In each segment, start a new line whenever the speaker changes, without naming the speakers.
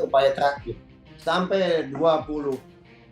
upaya terakhir. Sampai 20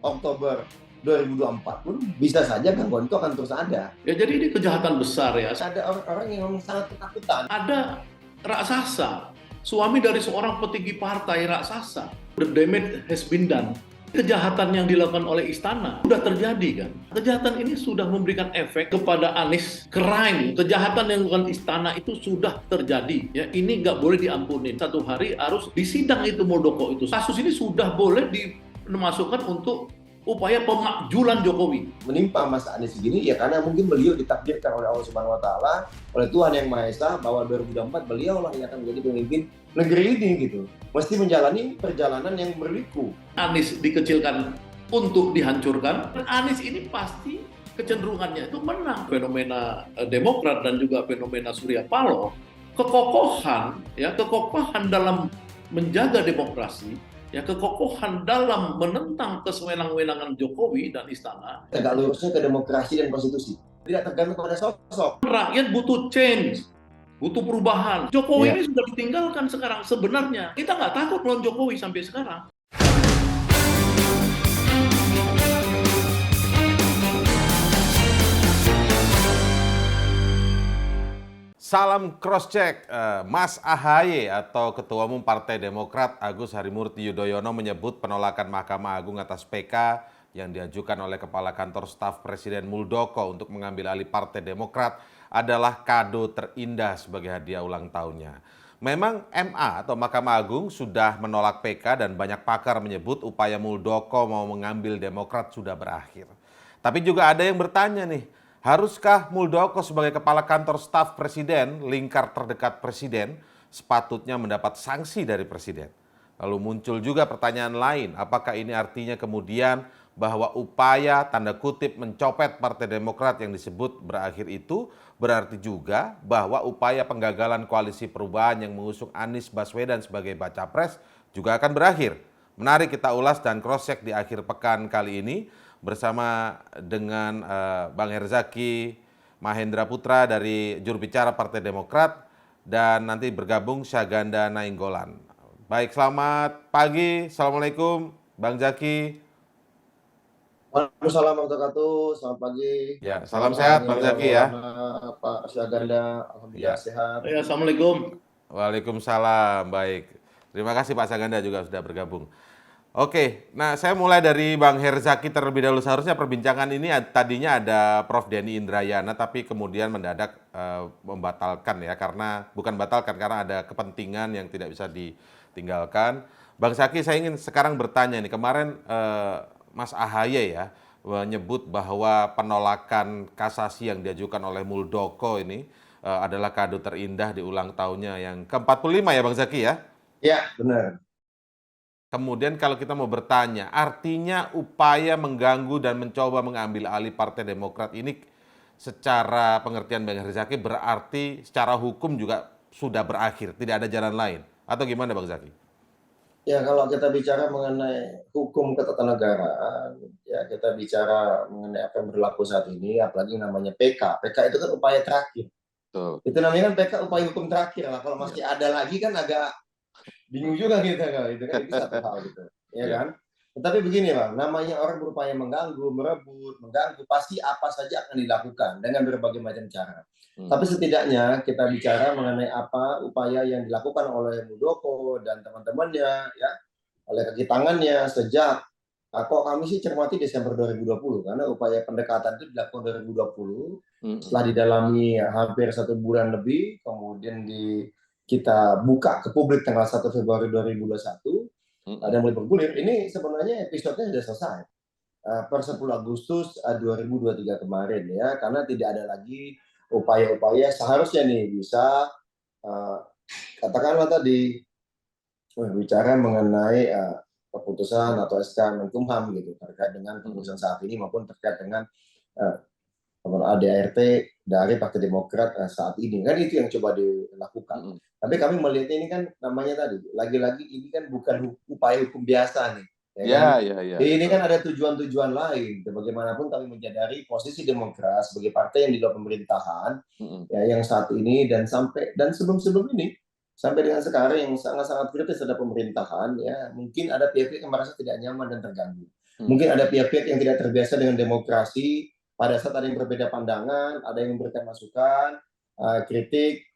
Oktober 2024 pun bisa saja gangguan itu akan terus ada.
Ya, jadi ini kejahatan besar ya.
Ada orang-orang yang memang sangat ketakutan.
Ada raksasa, suami dari seorang petinggi partai raksasa. The damage has been done. Kejahatan yang dilakukan oleh istana sudah terjadi kan. Kejahatan ini sudah memberikan efek kepada Anies. Crime, kejahatan yang dilakukan istana itu sudah terjadi. Ya, ini nggak boleh diampuni. Satu hari harus disidang itu Muldoko itu. Kasus ini sudah boleh dimasukkan untuk upaya pemakjulan Jokowi.
Menimpa Mas Anies begini ya karena mungkin beliau ditakdirkan oleh Allah Subhanahu wa taala, oleh Tuhan Yang Maha Esa bahwa 2024 beliau lah yang akan menjadi pemimpin negeri ini gitu. Mesti menjalani perjalanan yang berliku.
Anies dikecilkan untuk dihancurkan. Anies ini pasti kecenderungannya itu menang. Fenomena Demokrat dan juga fenomena Surya Paloh, kekokohan dalam menjaga demokrasi, ya kekokohan dalam menentang kesewenang-wenangan Jokowi dan istana.
Tegak lurusnya ke demokrasi dan konstitusi. Tidak tergantung pada sosok.
Rakyat butuh change, butuh perubahan. Jokowi
Ya.
ini sudah ditinggalkan sekarang. Sebenarnya kita nggak takut lawan Jokowi sampai sekarang.
Salam cross check, Mas AHY atau Ketua Umum Partai Demokrat Agus Harimurti Yudhoyono menyebut penolakan Mahkamah Agung atas PK yang diajukan oleh Kepala Kantor Staf Presiden Muldoko untuk mengambil alih Partai Demokrat adalah kado terindah sebagai hadiah ulang tahunnya. Memang MA atau Mahkamah Agung sudah menolak PK dan banyak pakar menyebut upaya Muldoko mau mengambil Demokrat sudah berakhir. Tapi juga ada yang bertanya nih, haruskah Muldoko sebagai Kepala Kantor Staf Presiden, lingkar terdekat Presiden, sepatutnya mendapat sanksi dari Presiden? Lalu muncul juga pertanyaan lain, apakah ini artinya kemudian bahwa upaya tanda kutip mencopet Partai Demokrat yang disebut berakhir itu berarti juga bahwa upaya penggagalan koalisi perubahan yang mengusung Anies Baswedan sebagai baca pres juga akan berakhir? Menarik kita ulas dan cross-check di akhir pekan kali ini bersama dengan Bang Herzaki Mahendra Putra dari juru bicara Partai Demokrat dan nanti bergabung Syaganda Nainggolan. Baik, selamat pagi. Assalamualaikum Bang Zaki.
Waalaikumsalam warahmatullahi wabarakatuh. Selamat pagi.
Ya, salam sehat Bang Zaki ya.
Pak Syaganda, alhamdulillah
Ya.
sehat.
Ya, Assalamualaikum.
Waalaikumsalam, baik. Terima kasih Pak Syaganda juga sudah bergabung. Oke, nah saya mulai dari Bang Herzaki terlebih dahulu. Seharusnya perbincangan ini tadinya ada Prof. Denny Indrayana, tapi kemudian mendadak membatalkan ya, karena bukan batalkan karena ada kepentingan yang tidak bisa ditinggalkan. Bang Zaki, saya ingin sekarang bertanya nih, kemarin Mas AHY ya menyebut bahwa penolakan kasasi yang diajukan oleh Muldoko ini adalah kado terindah di ulang tahunnya yang ke-45 ya Bang Zaki ya?
Ya, benar.
Kemudian kalau kita mau bertanya, artinya upaya mengganggu dan mencoba mengambil alih Partai Demokrat ini secara pengertian Bang Herzaki berarti secara hukum juga sudah berakhir, tidak ada jalan lain. Atau gimana Bang Zaki?
Ya, kalau kita bicara mengenai hukum ketatanegaraan, ya kita bicara mengenai apa yang berlaku saat ini, apalagi namanya PK. PK itu kan upaya terakhir.
Betul.
Itu namanya kan PK upaya hukum terakhir lah. Kalau masih ada lagi kan agak bingung juga kita kalau itu kan, itu satu hal gitu, ya kan. Tetapi begini Bang, namanya orang berupaya mengganggu, merebut, mengganggu, pasti apa saja akan dilakukan dengan berbagai macam cara. Tapi setidaknya kita bicara mengenai apa upaya yang dilakukan oleh Muldoko dan teman-temannya, ya, oleh kaki tangannya sejak kok kami sih cermati Desember 2020 karena upaya pendekatan itu dilakukan 2020, setelah didalami hampir 1 bulan lebih, kemudian kita buka ke publik tanggal 1 Februari 2021, ada mulai bergulir. Ini sebenarnya episodenya sudah selesai per 10 Agustus 2023 kemarin ya, karena tidak ada lagi upaya-upaya seharusnya nih bisa katakanlah tadi bicara mengenai keputusan atau SK Menkumham gitu terkait dengan keputusan saat ini maupun terkait dengan ADART dari Partai Demokrat saat ini kan, itu yang coba dilakukan. Tapi kami melihat ini kan namanya tadi lagi-lagi ini kan bukan upaya hukum biasa nih. Ya. Ini kan ada tujuan-tujuan lain. Bagaimanapun kami menyadari posisi Demokrat sebagai partai yang di luar pemerintahan, ya, yang saat ini dan sebelum-sebelum ini sampai dengan sekarang yang sangat-sangat kritis terhadap pemerintahan, ya mungkin ada pihak-pihak yang merasa tidak nyaman dan terganggu. Mungkin ada pihak-pihak yang tidak terbiasa dengan demokrasi, pada saat ada yang berbeda pandangan, ada yang memberikan masukan, kritik,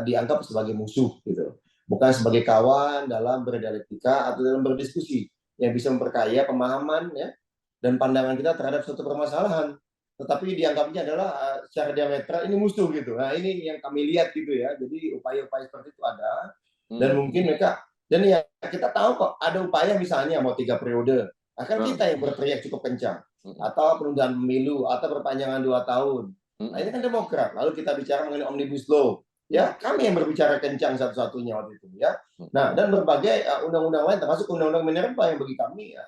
dianggap sebagai musuh gitu, bukan sebagai kawan dalam berdialektika atau dalam berdiskusi yang bisa memperkaya pemahaman ya dan pandangan kita terhadap suatu permasalahan. Tetapi dianggapnya adalah secara diametral ini musuh gitu. Nah ini yang kami lihat gitu ya. Jadi upaya-upaya seperti itu ada dan mungkin mereka dan ya kita tahu kok ada upaya misalnya mau 3 periode. Akan kita yang berteriak cukup kencang atau penundaan pemilu atau perpanjangan 2 tahun. Nah ini kan Demokrat. Lalu kita bicara mengenai Omnibus Law. Ya kami yang berbicara kencang satu-satunya waktu itu ya. Nah dan berbagai undang-undang lain termasuk undang-undang Minerba yang bagi kami ya,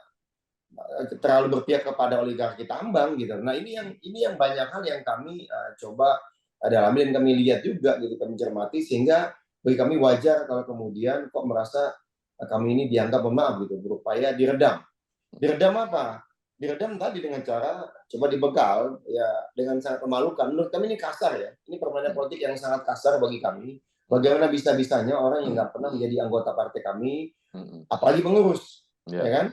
terlalu berpihak kepada oligarki tambang gitu. Nah ini yang banyak hal yang kami coba dalami dan kami lihat juga gitu, kami cermati sehingga bagi kami wajar kalau kemudian kok merasa kami ini dianggap maaf gitu, berupaya diredam. Diredam apa? Diredam tadi dengan cara coba dibegal ya dengan sangat memalukan. Menurut kami ini kasar ya. Ini permainan politik yang sangat kasar bagi kami. Bagaimana bisa-bisanya orang yang nggak pernah menjadi anggota partai kami, apalagi pengurus, ya kan?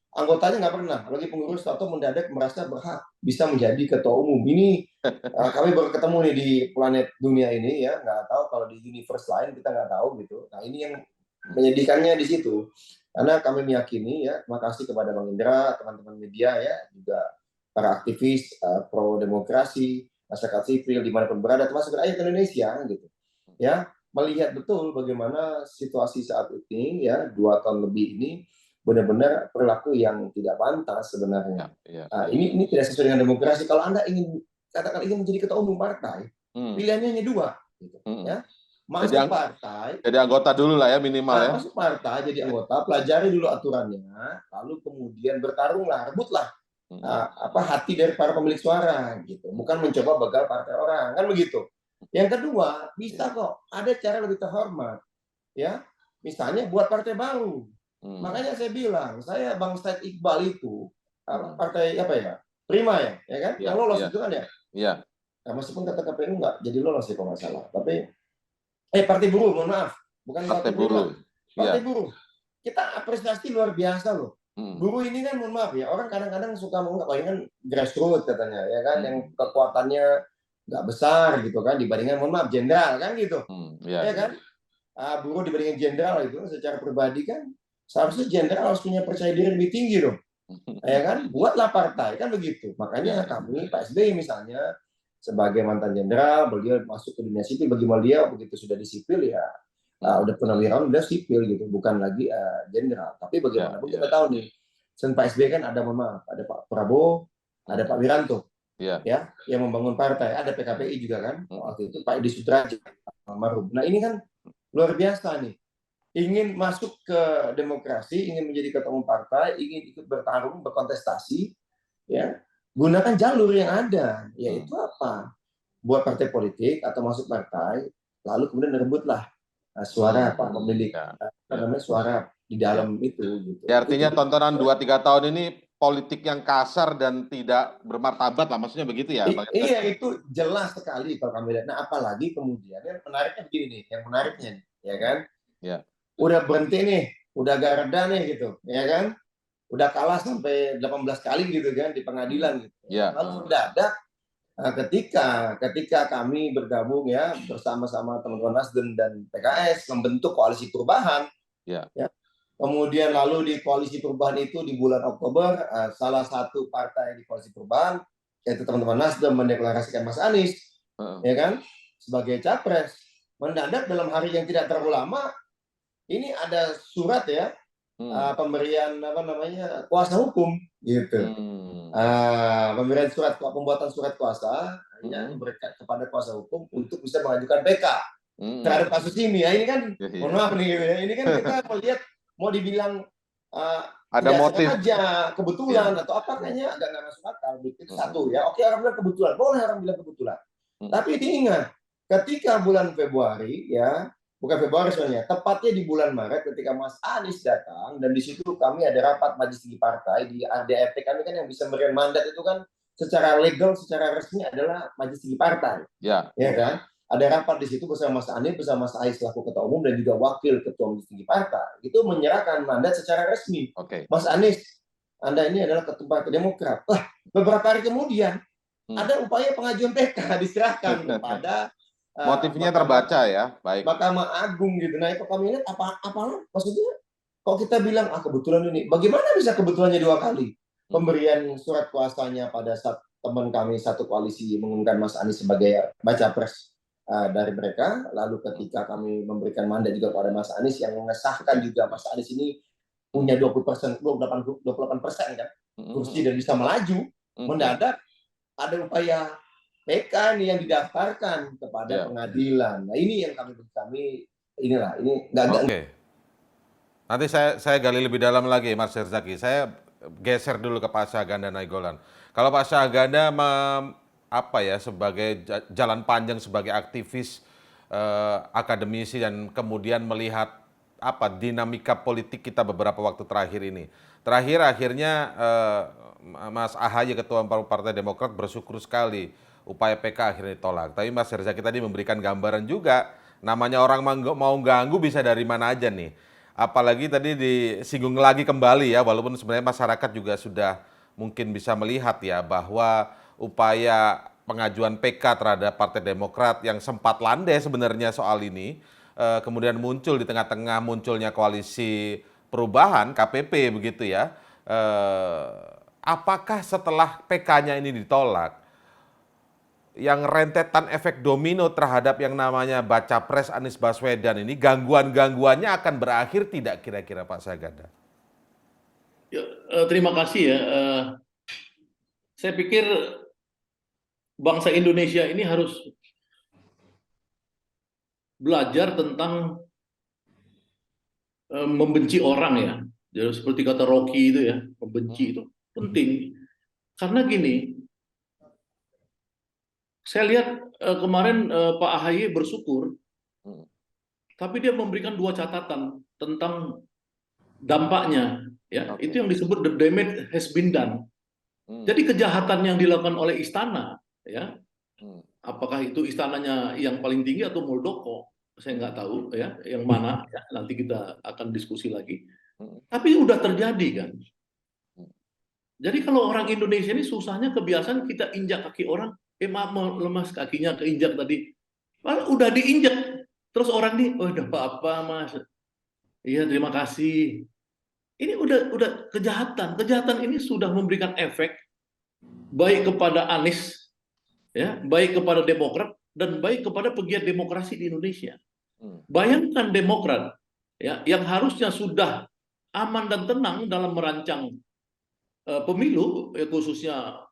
Anggotanya nggak pernah, lagi pengurus atau mendadak merasa berhak bisa menjadi ketua umum. Ini kami baru ketemu nih di planet dunia ini ya, nggak tahu kalau di universe lain kita nggak tahu gitu. Nah ini yang menyedihkannya di situ, karena kami meyakini ya, terima kasih kepada Bang Indra, teman-teman media ya, juga para aktivis pro demokrasi, masyarakat sipil dimanapun berada, termasuk rakyat Indonesia gitu, ya melihat betul bagaimana situasi saat ini ya 2 tahun lebih ini benar-benar perilaku yang tidak pantas sebenarnya. Ini tidak sesuai dengan demokrasi. Kalau Anda ingin katakan ingin menjadi ketua umum partai, pilihannya hanya 2, gitu, ya. Masuk partai,
jadi anggota dulu lah ya minimal ya.
Masuk partai, jadi anggota, pelajari dulu aturannya, lalu kemudian bertarunglah, rebutlah hati dari para pemilik suara, gitu. Bukan mencoba begal partai orang, kan begitu. Yang kedua, bisa kok ada cara lebih terhormat, ya. Misalnya buat partai baru. Makanya saya bilang, saya Bang Said Iqbal itu partai apa ya? Prima ya kan? Yang lolos itu kan ya?
Iya.
Nah, meskipun kata KPU nggak jadi lolos ya kalau nggak salah. Tapi partai buruh, mohon maaf, bukan partai buruh. Partai buruh. Kita apresiasi luar biasa loh. Buruh ini kan mohon maaf ya, orang kadang-kadang suka menganggap ini kan grassroots katanya ya kan, yang kekuatannya nggak besar gitu kan dibandingkan mohon maaf jenderal kan gitu. Ya kan? Buruh dibandingkan jenderal itu secara pribadi kan seharusnya jenderal harus punya percaya diri lebih tinggi dong, ya kan? Buatlah partai kan begitu. Makanya kami Pak SBY misalnya sebagai mantan jenderal, beliau masuk ke dunia sipil. Bagi beliau begitu sudah di sipil ya, udah purnawirawan udah sipil gitu, bukan lagi jenderal. Tapi bagaimanapun kita tahu nih, selain Pak SBY kan ada mohon maaf, ada Pak Prabowo, ada Pak Wiranto, ya yang membangun partai, ada PKPI juga kan, waktu itu Pak Edi Sudrajat, almarhum. Nah ini kan luar biasa nih. Ingin masuk ke demokrasi, ingin menjadi ketua umum partai, ingin ikut bertarung, berkontestasi, ya gunakan jalur yang ada, yaitu apa? Buat partai politik atau masuk partai, lalu kemudian rebutlah suara Pak pemilik namanya suara di dalam itu. Gitu.
Ya, artinya tontonan 2-3 tahun ini politik yang kasar dan tidak bermartabat lah, maksudnya begitu ya?
Iya itu jelas sekali kalau kami lihat. Nah apalagi kemudian yang menariknya begini nih, yang menariknya nih, ya kan? Ya. Udah berhenti nih, udah agak reda nih gitu, ya kan? Udah kalah sampai 18 kali gitu kan di pengadilan gitu. Lalu mendadak ketika kami bergabung ya bersama-sama teman-teman Nasdem dan PKS membentuk koalisi perubahan. Ya. Kemudian lalu di koalisi perubahan itu di bulan Oktober salah satu partai di koalisi perubahan yaitu teman-teman Nasdem mendeklarasikan Mas Anies ya kan sebagai capres. Mendadak dalam hari yang tidak terlalu lama ini ada surat ya pemberian kuasa hukum gitu. Pemberian pembuatan surat kuasa kepada kuasa hukum untuk bisa mengajukan PK terhadap kasus ini. Ya ini kan mohon maaf nih gitu ya. Ini kan kita melihat mau dibilang
ada motif
aja kebetulan atau apa kayaknya agak nggak masuk akal. Itu satu ya. Oke orang bilang kebetulan, boleh orang bilang kebetulan. Tapi diingat ketika bulan Februari ya. Bukan Februari sebenarnya, tepatnya di bulan Maret ketika Mas Anies datang dan di situ kami ada rapat majelis tinggi partai di ADRT kami kan yang bisa memberikan mandat itu kan secara legal, secara resmi adalah majelis tinggi partai, ya kan? ada rapat di situ bersama Mas Anies, bersama Mas Ahy selaku ketua umum dan juga wakil ketua umum tinggi partai, itu menyerahkan mandat secara resmi.
Oke.
Mas Anies, Anda ini adalah ketua Partai Demokrat. Beberapa hari kemudian ada upaya pengajuan PK diserahkan kepada
Motifnya terbaca ya, baik.
Mahkamah Agung gitu. Nah itu kami lihat apa maksudnya? Kalau kita bilang kebetulan ini, bagaimana bisa kebetulannya 2 kali? Pemberian surat kuasanya pada saat teman kami satu koalisi mengumumkan Mas Anies sebagai baca pres dari mereka, lalu ketika kami memberikan mandat juga kepada Mas Anies yang mengesahkan juga Mas Anies ini punya 28% kan kursi dan bisa melaju, mendadak ada upaya PK nih yang didaftarkan kepada pengadilan. Nah ini yang kami inilah ini gagal.
Oke. Nanti saya gali lebih dalam lagi, Mas Herzaki. Saya geser dulu ke Pak Syahganda Nainggolan. Kalau Pak Syahganda sebagai jalan panjang sebagai aktivis akademisi dan kemudian melihat dinamika politik kita beberapa waktu terakhir ini. Akhirnya Mas AHY Ketua Partai Demokrat bersyukur sekali upaya PK akhirnya ditolak. Tapi Mas Herzaki tadi memberikan gambaran juga, namanya orang mau ganggu bisa dari mana aja nih. Apalagi tadi disinggung lagi kembali ya, walaupun sebenarnya masyarakat juga sudah mungkin bisa melihat ya bahwa upaya pengajuan PK terhadap Partai Demokrat yang sempat landai sebenarnya soal ini, kemudian muncul di tengah-tengah munculnya koalisi perubahan, KPP begitu ya. Apakah setelah PK-nya ini ditolak, yang rentetan efek domino terhadap yang namanya baca pres Anies Baswedan ini, gangguan-gangguannya akan berakhir tidak kira-kira Pak Syahganda?
Ya, terima kasih ya. Saya pikir bangsa Indonesia ini harus belajar tentang membenci orang ya. Jadi seperti kata Rocky itu ya, membenci itu penting. Karena gini, saya lihat kemarin Pak AHY bersyukur, tapi dia memberikan 2 catatan tentang dampaknya. Ya, itu yang disebut the damage has been done. Jadi kejahatan yang dilakukan oleh istana, ya, apakah itu istananya yang paling tinggi atau Muldoko, saya nggak tahu ya, yang mana. Ya, nanti kita akan diskusi lagi. Tapi udah terjadi kan. Jadi kalau orang Indonesia ini susahnya kebiasaan kita injak kaki orang. Maaf lemas kakinya keinjak tadi. Malah udah diinjak. Terus orang nih, udah apa-apa Mas. Iya terima kasih. Ini udah kejahatan. Kejahatan ini sudah memberikan efek baik kepada Anies, ya, baik kepada Demokrat dan baik kepada pegiat demokrasi di Indonesia. Bayangkan Demokrat, ya, yang harusnya sudah aman dan tenang dalam merancang pemilu, ya, khususnya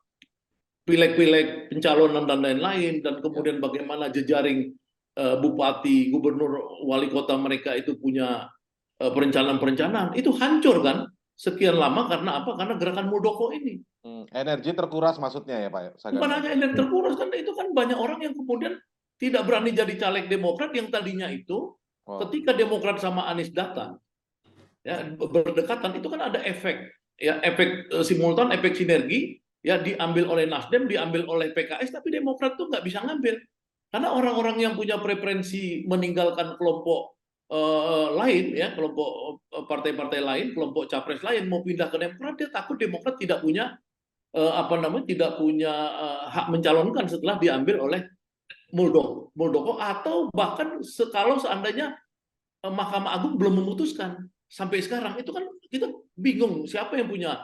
pileg-pileg pencalonan dan lain-lain, dan kemudian bagaimana jejaring bupati, gubernur, wali kota mereka itu punya perencanaan-perencanaan, itu hancur kan sekian lama karena apa? Karena gerakan Muldoko ini.
Energi terkuras maksudnya ya Pak Syahganda?
Bukan hanya energi terkuras, kan itu kan banyak orang yang kemudian tidak berani jadi caleg Demokrat yang tadinya itu ketika Demokrat sama Anies datang, ya, berdekatan, itu kan ada efek, ya, efek simultan, efek sinergi. Ya, diambil oleh Nasdem, diambil oleh PKS, tapi Demokrat tuh nggak bisa ngambil. Karena orang-orang yang punya preferensi meninggalkan kelompok lain, ya, kelompok partai-partai lain, kelompok capres lain mau pindah ke Demokrat, dia takut Demokrat tidak punya tidak punya hak mencalonkan setelah diambil oleh Muldoko, atau bahkan kalau seandainya Mahkamah Agung belum memutuskan sampai sekarang, itu kan kita bingung siapa yang punya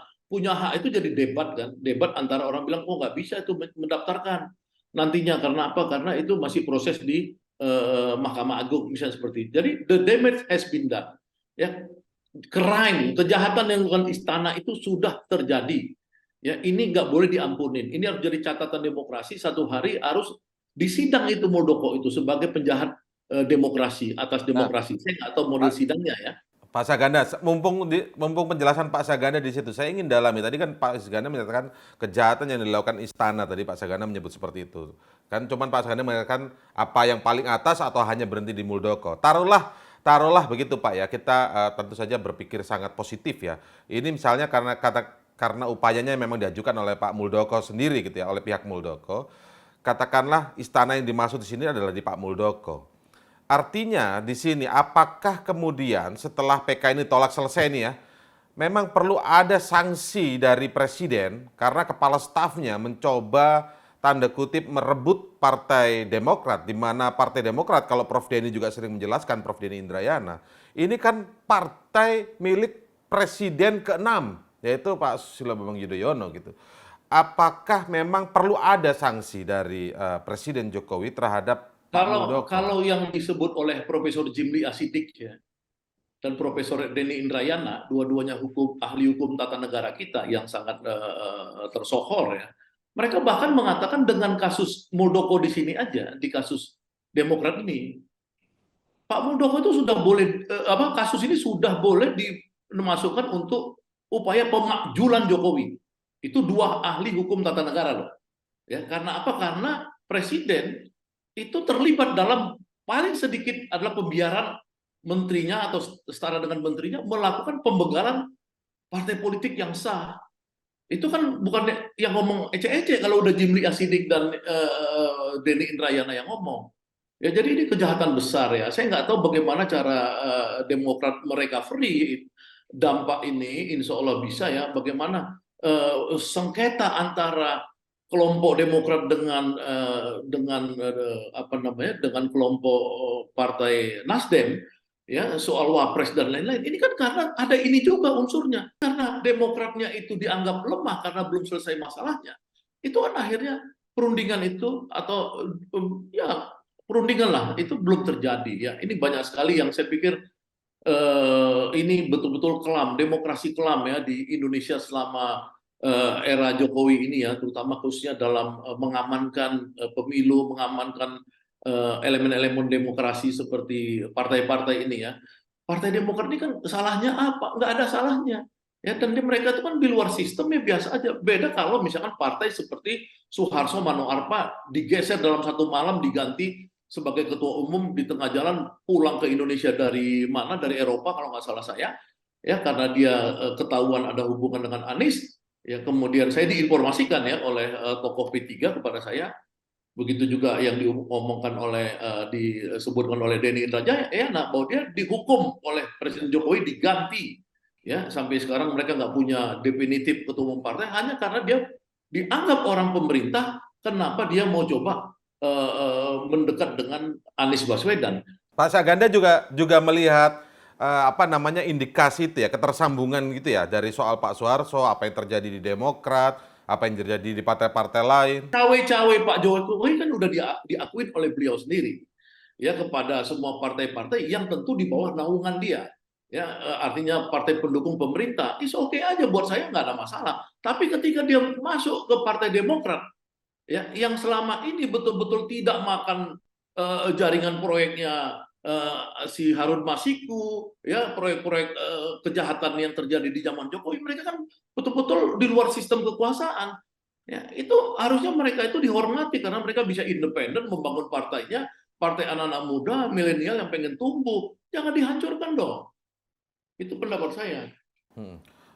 hak. Itu jadi debat kan, debat antara orang bilang nggak bisa itu mendaftarkan nantinya karena apa, karena itu masih proses di Mahkamah Agung misalnya seperti itu. Jadi the damage has been done, ya, crime, kejahatan yang dilakukan istana itu sudah terjadi, ya, ini nggak boleh diampunin. Ini harus jadi catatan demokrasi, satu hari harus disidang itu Muldoko itu sebagai penjahat demokrasi, atas demokrasi. Saya nggak tahu model sidangnya ya.
Pak Syahganda, mumpung penjelasan Pak Syahganda di situ, saya ingin dalami. Tadi kan Pak Syahganda menyatakan kejahatan yang dilakukan istana, tadi Pak Syahganda menyebut seperti itu. Kan cuman Pak Syahganda mengatakan apa yang paling atas atau hanya berhenti di Muldoko. Taruhlah begitu Pak ya, kita tentu saja berpikir sangat positif ya. Ini misalnya karena upayanya memang diajukan oleh Pak Muldoko sendiri gitu ya, oleh pihak Muldoko. katakanlah istana yang dimaksud di sini adalah di Pak Muldoko. Artinya di sini apakah kemudian setelah PK ini tolak selesai nih ya, memang perlu ada sanksi dari presiden karena kepala stafnya mencoba tanda kutip merebut Partai Demokrat, di mana Partai Demokrat kalau Prof Denny juga sering menjelaskan, Prof Denny Indrayana, ini kan partai milik presiden ke-6, yaitu Pak Susilo Bambang Yudhoyono gitu. Apakah memang perlu ada sanksi dari Presiden Jokowi terhadap Pak Muldoko?
Kalau yang disebut oleh Profesor Jimli Asidik ya, dan Profesor Denny Indrayana, dua-duanya ahli hukum tata negara kita yang sangat tersohor ya. Mereka bahkan mengatakan dengan kasus Muldoko di sini aja, di kasus Demokrat ini, Pak Muldoko itu sudah boleh kasus ini sudah boleh dimasukkan untuk upaya pemakjulan Jokowi. Itu dua ahli hukum tata negara loh. Ya, karena apa? Karena presiden itu terlibat dalam paling sedikit adalah pembiaran menterinya atau setara dengan menterinya melakukan pembegalan partai politik yang sah. Itu kan bukan yang ngomong ece-ece kalau udah Jimli Asidik dan Denny Indrayana yang ngomong. Ya jadi ini kejahatan besar ya. Saya nggak tahu bagaimana cara Demokrat merecovery dampak ini. Insya Allah bisa ya. Bagaimana sengketa antara kelompok Demokrat dengan kelompok Partai Nasdem ya soal wapres dan lain-lain. Ini kan karena ada ini juga unsurnya. Karena Demokratnya itu dianggap lemah karena belum selesai masalahnya. Itu kan akhirnya perundingan itu atau ya perundingan lah itu belum terjadi ya. Ini banyak sekali yang saya pikir ini betul-betul kelam, demokrasi kelam ya di Indonesia selama era Jokowi ini ya, terutama khususnya dalam mengamankan pemilu, mengamankan elemen-elemen demokrasi seperti partai-partai ini ya. Partai Demokrat ini kan salahnya apa? Nggak ada salahnya. Ya, dan mereka itu kan di luar sistem ya biasa aja. Beda kalau misalkan partai seperti Suharto Manoarfa digeser dalam satu malam diganti sebagai ketua umum di tengah jalan pulang ke Indonesia dari mana? Dari Eropa kalau nggak salah saya. Ya karena dia ketahuan ada hubungan dengan Anies. Ya kemudian saya diinformasikan ya oleh tokoh P3 kepada saya, begitu juga yang diomongkan oleh disebutkan oleh Denny Indrayana bahwa dia dihukum oleh Presiden Jokowi diganti ya sampai sekarang mereka nggak punya definitif ketua umum partai hanya karena dia dianggap orang pemerintah. Kenapa dia mau coba mendekat dengan Anies Baswedan?
Pak Saganda juga melihat indikasi itu ya, ketersambungan gitu ya dari soal Pak Soeharto, apa yang terjadi di Demokrat, apa yang terjadi di partai-partai lain.
Cawe-cawe Pak Jokowi kan udah diakui oleh beliau sendiri ya kepada semua partai-partai yang tentu di bawah naungan dia. Ya artinya partai pendukung pemerintah, is oke aja buat saya nggak ada masalah. Tapi ketika dia masuk ke Partai Demokrat, ya yang selama ini betul-betul tidak makan jaringan proyeknya si Harun Masiku, ya proyek-proyek kejahatan yang terjadi di zaman Jokowi, mereka kan betul-betul di luar sistem kekuasaan. Ya, itu harusnya mereka itu dihormati karena mereka bisa independen membangun partainya, partai anak-anak muda, milenial yang pengen tumbuh. Jangan dihancurkan dong. Itu pendapat saya.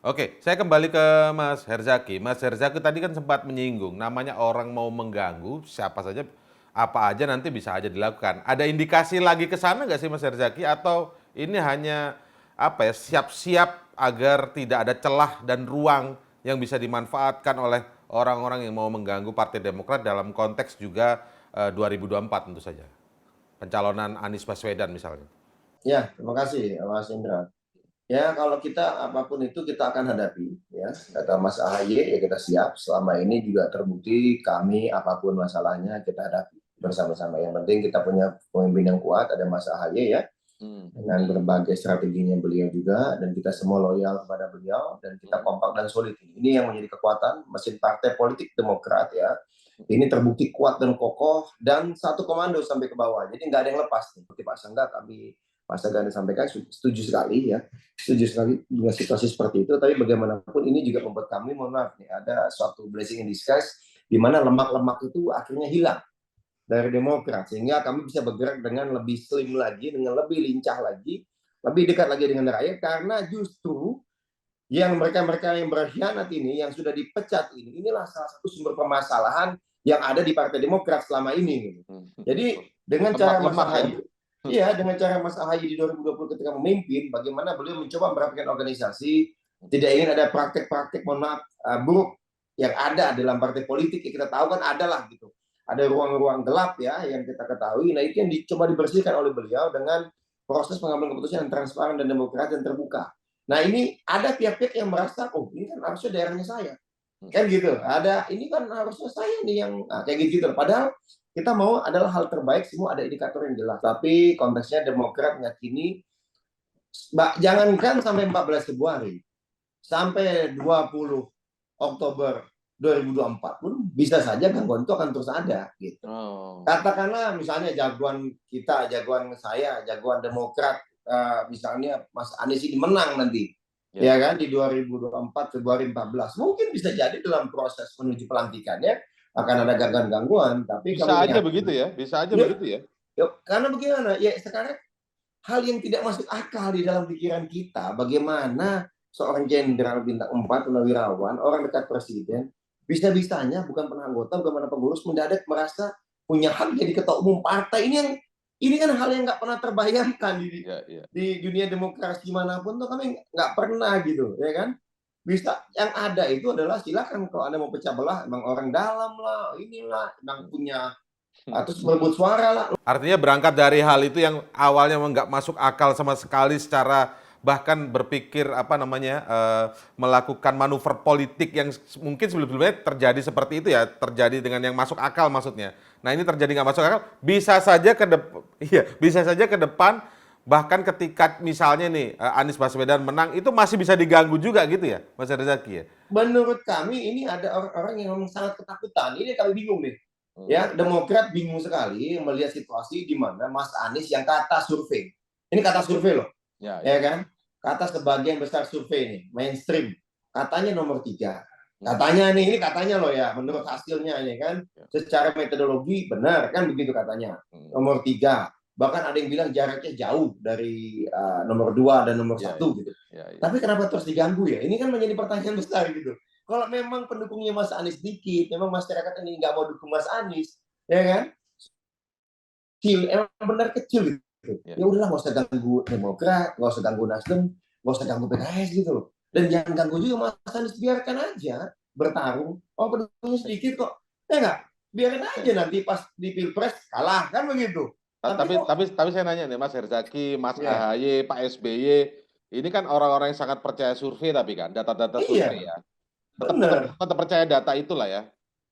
Oke, saya kembali ke Mas Herzaki. Mas Herzaki tadi kan sempat menyinggung, namanya orang mau mengganggu, siapa saja, apa aja nanti bisa aja dilakukan. Ada indikasi lagi ke sana nggak sih Mas Herzaki? Atau ini hanya siap-siap agar tidak ada celah dan ruang yang bisa dimanfaatkan oleh orang-orang yang mau mengganggu Partai Demokrat dalam konteks juga 2024 tentu saja. Pencalonan Anies Baswedan misalnya.
Ya, terima kasih Mas Indra. Ya kalau kita apapun itu kita akan hadapi ya, kata Mas AHY ya kita siap. Selama ini juga terbukti kami apapun masalahnya kita hadapi bersama-sama. Yang penting kita punya pemimpin yang kuat, ada Mas AHY ya, dengan berbagai strateginya beliau juga, dan kita semua loyal kepada beliau dan kita kompak dan solid. Ini yang menjadi kekuatan mesin partai politik Demokrat ya. Ini terbukti kuat dan kokoh dan satu komando sampai ke bawah. Jadi nggak ada yang lepas nih. Seperti Pak Sangga, Mas Saganda sampaikan setuju sekali ya, setuju sekali dengan situasi seperti itu. Tapi bagaimanapun ini juga membuat kami, mohon maaf nih, ada suatu blessing in disguise di mana lemak-lemak itu akhirnya hilang dari Demokrat sehingga kami bisa bergerak dengan lebih slim lagi, dengan lebih lincah lagi, lebih dekat lagi dengan rakyat karena justru yang mereka yang berkhianat ini, yang sudah dipecat ini, inilah salah satu sumber permasalahan yang ada di Partai Demokrat selama ini. Gitu. Jadi dengan
Tempat
cara Mas
lemah, ya.
Ahaye, iya dengan cara Mas Ahaye di 2020 ketika memimpin, bagaimana beliau mencoba merapikan organisasi, tidak ingin ada praktek-praktek mohon maaf buruk yang ada dalam partai politik yang kita tahu kan ada lah gitu. Ada ruang-ruang gelap ya yang kita ketahui. Nah itu yang dicoba dibersihkan oleh beliau dengan proses pengambilan keputusan yang transparan dan demokratis dan terbuka. Nah ini ada pihak-pihak yang merasa, oh ini kan harusnya daerahnya saya, kan gitu. Ada ini kan harusnya saya nih yang kayak gitu. Padahal kita mau adalah hal terbaik, semua ada indikator yang jelas. Tapi konteksnya Demokrat meyakini, jangankan sampai 14 Februari, sampai 20 Oktober 2024 pun bisa saja gangguan itu akan terus ada gitu. Katakanlah misalnya jagoan kita, jagoan saya, jagoan Demokrat, misalnya Mas Anies ini menang nanti, ya kan di 2024 Februari 14, mungkin bisa jadi dalam proses menuju pelantikannya akan ada gangguan-gangguan. Tapi
bisa aja begitu ya, bisa aja begitu ya.
Karena bagaimana? Ya sekarang hal yang tidak masuk akal di dalam pikiran kita, bagaimana seorang jenderal bintang 4, purnawirawan, orang dekat presiden, bisa-bisanya bukan pernah anggota, bukan pernah pengurus, mendadak merasa punya hak jadi ketua umum partai. Ini kan hal yang nggak pernah terbayangkan di dunia demokrasi manapun tuh kami nggak pernah gitu, ya kan? Bisa yang ada itu adalah silakan kalau Anda mau pecah belah, emang orang dalam lah, inilah, emang punya terus berebut suara lah.
Artinya berangkat dari hal itu yang awalnya nggak masuk akal sama sekali, secara bahkan berpikir melakukan manuver politik yang mungkin sebelumnya terjadi seperti itu ya, terjadi dengan yang masuk akal maksudnya. Nah ini terjadi nggak masuk akal, bisa saja ke depan bahkan ketika misalnya nih Anies Baswedan menang itu masih bisa diganggu juga gitu ya, Mas Herzaki ya.
Menurut kami ini ada orang-orang yang memang sangat ketakutan. Ini kami bingung nih. Ya, Demokrat bingung sekali melihat situasi di mana Mas Anies yang kata survei. Ini kata survei loh. Ya kan? Kata sebagian besar survei nih, mainstream. Katanya nomor 3. Katanya nih, ini katanya loh ya, menurut hasilnya ini kan. Secara metodologi benar kan begitu katanya. Nomor 3. Bahkan ada yang bilang jaraknya jauh dari nomor 2 dan nomor 1 gitu. Tapi kenapa terus diganggu ya? Ini kan menjadi pertanyaan besar gitu. Kalau memang pendukungnya Mas Anies dikit, memang masyarakat ini nggak mau dukung Mas Anies, ya kan? Emang benar kecil gitu. Ya udahlah, nggak usah ganggu Demokrat, nggak usah ganggu Nasdem, nggak usah ganggu PKS gitu loh. Dan jangan ganggu juga Mas Anies, biarkan aja bertarung. Oh pendukungnya sedikit kok, ya nggak? Biarin aja nanti pas di Pilpres kalah kan begitu.
Tapi saya nanya nih Mas Herzaki, Mas Ahaye, Pak SBY, ini kan orang-orang yang sangat percaya survei tapi kan data-data survei ya. Tetap percaya data itulah ya.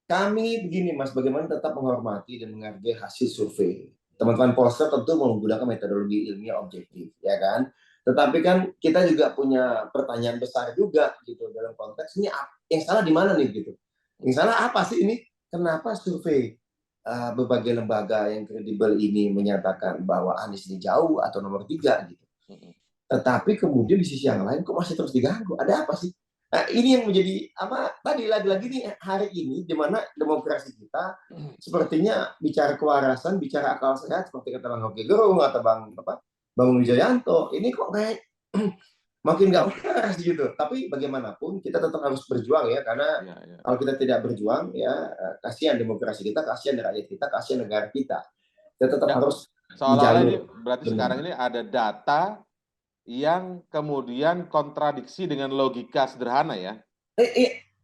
Kami begini Mas, bagaimana tetap menghormati dan menghargai hasil survei. Teman-teman Polster tentu menggunakan metodologi ilmiah objektif, ya kan. Tetapi kan kita juga punya pertanyaan besar juga gitu dalam konteks ini yang salah di mana nih gitu. Yang salah apa sih ini? Kenapa survei berbagai lembaga yang kredibel ini menyatakan bahwa Anies ini jauh atau nomor 3 gitu. Tetapi kemudian di sisi yang lain kok masih terus diganggu? Ada apa sih? Nah, ini yang menjadi tadi lagi-lagi nih hari ini di mana demokrasi kita sepertinya bicara kewarasan, bicara akal sehat seperti kata Bang Rocky Gerung atau Bang Wijayanto, ini kok kayak makin nggak waras gitu. Tapi bagaimanapun kita tetap harus berjuang ya, karena kalau kita tidak berjuang ya kasihan demokrasi kita, kasihan rakyat kita, kasihan negara kita. Kita tetap harus
seolah-olah ini berarti sekarang ini ada data yang kemudian kontradiksi dengan logika sederhana ya.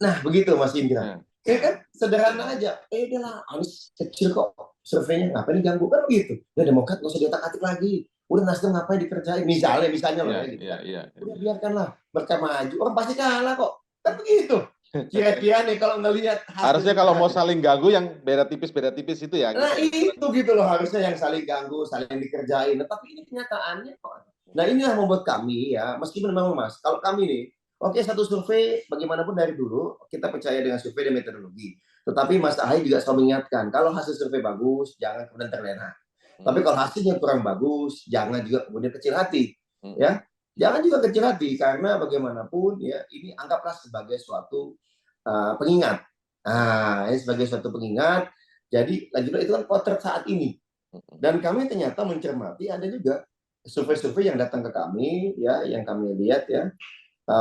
Nah begitu Mas Indra. Ya kan sederhana aja. Udahlah, Anies kecil kok surveinya, ngapain diganggu kan begitu. Ya Demokrat nggak usah diotak-atik lagi. Udah Nasdem ngapain dikerjain? Misalnya loh gitu. Udah biarkanlah mereka maju. Orang pasti kalah kok. Kan begitu. Kira-kira nih kalau ngelihat
harusnya kalau mau saling ganggu yang beda tipis itu ya.
Nah itu gitu loh, harusnya yang saling ganggu, saling dikerjain. Nah, tapi ini kenyataannya kok. Nah inilah membuat kami ya, meskipun memang Mas, kalau kami nih, oke satu survei bagaimanapun dari dulu kita percaya dengan survei dan metodologi. Tetapi Mas Ahaye juga selalu mengingatkan, kalau hasil survei bagus, jangan kemudian terlena. Tapi kalau hasilnya kurang bagus, jangan juga kemudian kecil hati, ya. Jangan juga kecil hati karena bagaimanapun ya ini anggaplah sebagai suatu pengingat. Nah, ini sebagai suatu pengingat. Jadi lagi-lagi itu kan potret saat ini. Dan kami ternyata mencermati ada juga survei-survei yang datang ke kami ya, yang kami lihat ya,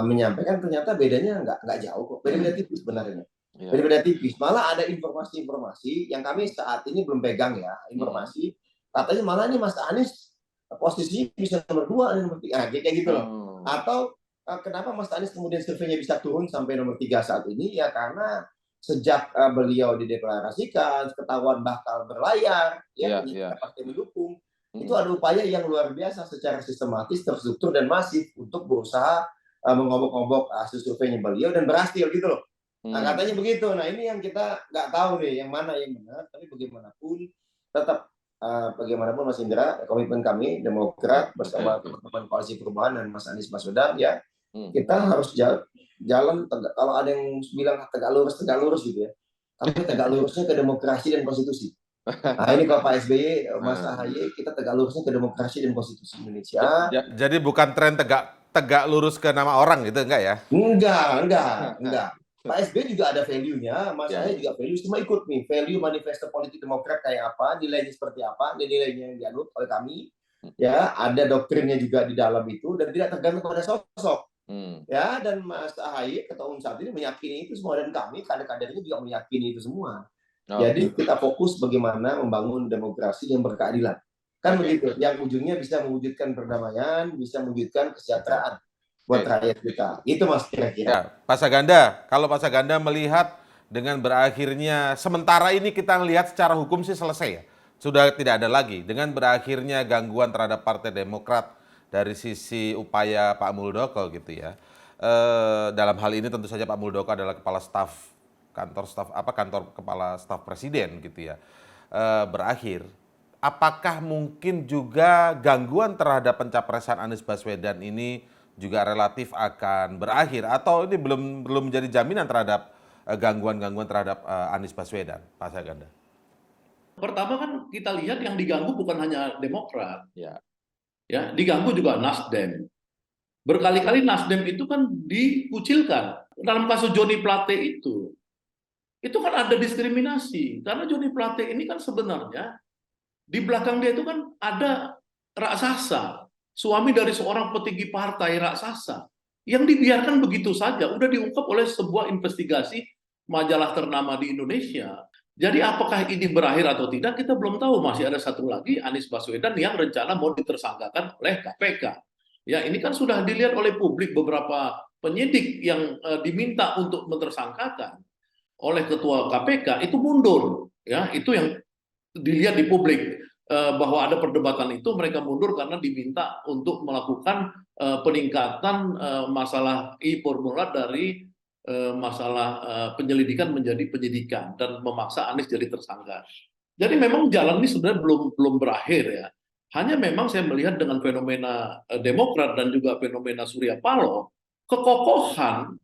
menyampaikan ternyata bedanya nggak jauh kok, beda-beda tipis sebenarnya.
Ya.
Berbeda tipis. Malah ada informasi-informasi yang kami saat ini belum pegang ya, informasi katanya malah ini Mas Anies posisinya bisa nomor 2 dan nomor 3, kayak gitu loh.
Oh.
Atau kenapa Mas Anies kemudian surveinya bisa turun sampai nomor 3 saat ini? Ya karena sejak beliau dideklarasikan, ketahuan bakal berlayar, ya
Iya.
partai mendukung, itu ada upaya yang luar biasa secara sistematis, terstruktur dan masif untuk berusaha mengobok-obok hasil surveinya beliau dan berhasil gitu loh. Nah, katanya begitu. Nah, ini yang kita nggak tahu nih yang mana yang benar, tapi bagaimanapun tetap bagaimanapun Mas Indra, komitmen kami Demokrat bersama teman-teman Koalisi Perubahan dan Mas Anies Baswedan ya, kita harus jalan tegak. Kalau ada yang bilang tegak lurus gitu ya, kami tegak lurusnya ke demokrasi dan konstitusi. Nah, ini kalau Pak SBY, Mas AHY, kita tegak lurusnya ke demokrasi dan konstitusi Indonesia.
Jadi bukan tren tegak lurus ke nama orang gitu, enggak ya?
Enggak. Pak SBY juga ada value-nya, Mas AHY juga value, cuma ikut nih, value manifesto politik Demokrat kayak apa, nilainya seperti apa, nilainya yang dianut oleh kami, ya, ada doktrinnya juga di dalam itu, dan tidak tergantung pada sosok. Ya, dan Mas AHY, Ketua Umum saat ini meyakini itu semua, dan kami, kader-kadernya juga meyakini itu semua. Jadi kita fokus bagaimana membangun demokrasi yang berkeadilan. Kan begitu, yang ujungnya bisa mewujudkan perdamaian, bisa mewujudkan kesejahteraan buat rakyat kita. Itu Mas kira-kira.
Ya, Pak Saganda, kalau Pak Saganda melihat dengan berakhirnya, sementara ini kita lihat secara hukum sih selesai ya. Sudah tidak ada lagi. Dengan berakhirnya gangguan terhadap Partai Demokrat dari sisi upaya Pak Muldoko gitu ya. Dalam hal ini tentu saja Pak Muldoko adalah kepala staf kantor kepala staf presiden gitu ya. Berakhir. Apakah mungkin juga gangguan terhadap pencapresan Anies Baswedan ini juga relatif akan berakhir atau ini belum menjadi jaminan terhadap gangguan-gangguan terhadap Anies Baswedan, Pak Saganda?
Pertama kan kita lihat yang diganggu bukan hanya Demokrat,
Ya.
ya diganggu juga Nasdem. Berkali-kali Nasdem itu kan dikucilkan. Dalam kasus Joni Plate itu kan ada diskriminasi karena Joni Plate ini kan sebenarnya di belakang dia itu kan ada raksasa, suami dari seorang petinggi partai raksasa, yang dibiarkan begitu saja, udah diungkap oleh sebuah investigasi majalah ternama di Indonesia. Jadi apakah ini berakhir atau tidak, kita belum tahu. Masih ada satu lagi, Anies Baswedan, yang rencana mau ditersangkakan oleh KPK. Ya, ini kan sudah dilihat oleh publik, beberapa penyidik yang diminta untuk mentersangkakan oleh ketua KPK, itu mundur. Ya, itu yang dilihat di publik. Bahwa ada perdebatan itu, mereka mundur karena diminta untuk melakukan peningkatan masalah e-formular dari masalah penyelidikan menjadi penyidikan dan memaksa Anies jadi tersangka. Jadi memang jalan ini sebenarnya belum berakhir ya. Hanya memang saya melihat dengan fenomena Demokrat dan juga fenomena Surya Paloh, kekokohan